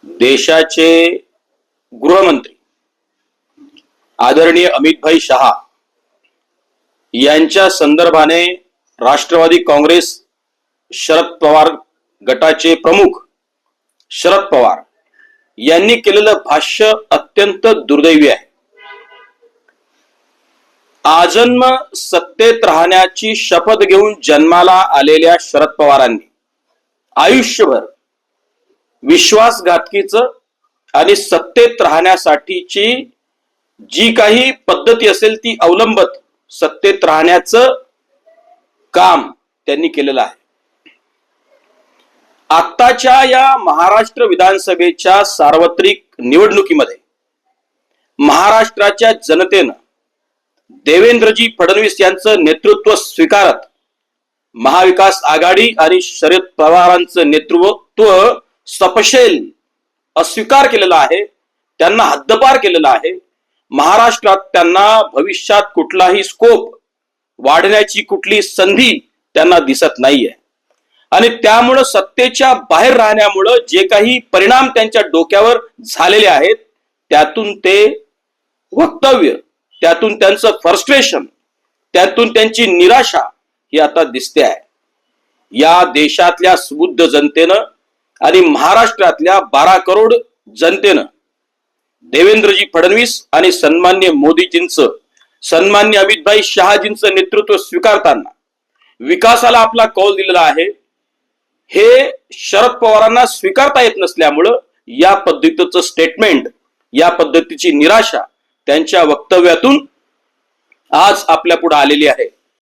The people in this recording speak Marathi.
देशाचे गृहमंत्री आदरणीय अमितभाई शहा यांच्या संदर्भाने राष्ट्रवादी काँग्रेस शरद पवार गटाचे प्रमुख शरद पवार यांनी केलेलं भाष्य अत्यंत दुर्दैवी आहे। आजन्म सत्तेत राहण्याची शपथ घेऊन जन्माला आलेल्या शरद पवारांनी आयुष्यभर विश्वासघातकीचं आणि सत्तेत राहण्यासाठीची जी काही पद्धती असेल ती अवलंबत सत्तेत राहण्याचं काम त्यांनी केलेलं आहे। आत्ताच्या या महाराष्ट्र विधानसभेच्या सार्वत्रिक निवडणुकीमध्ये महाराष्ट्राच्या जनतेनं देवेंद्रजी फडणवीस यांचं नेतृत्व स्वीकारत महाविकास आघाडी आणि शरद पवारांचं नेतृत्व सपशेल अस्वीकार केलेला आहे, त्यांना हद्दपार केलेला आहे। महाराष्ट्रात त्यांना भविष्यात कुठलाही स्कोप वाढण्याची कुठली संधी त्यांना दिसत नाहीये आणि त्यामुळे सत्तेच्या बाहेर राहण्यामुळे जे काही परिणाम त्यांच्या डोक्यावर झालेले आहेत त्यातून ते वक्तव्य, त्यातून त्यांचं फ्रस्ट्रेशन, त्यातून त्यांची निराशा ही आता दिसते आहे। या देशातल्या सुबुद्ध जनतेनं आणि महाराष्ट्रातल्या 12 करोड जनतेनं देवेंद्रजी फडणवीस आणि सन्मान्य मोदीजींचं, सन्मान्य अमितभाई शहाजींचं नेतृत्व स्वीकारताना विकासाला आपला कौल दिलेला आहे। हे शरद पवारांना स्वीकारता येत नसल्यामुळं या पद्धतीचं स्टेटमेंट, या पद्धतीची निराशा त्यांच्या वक्तव्यातून आज आपल्या पुढे आलेली आहे।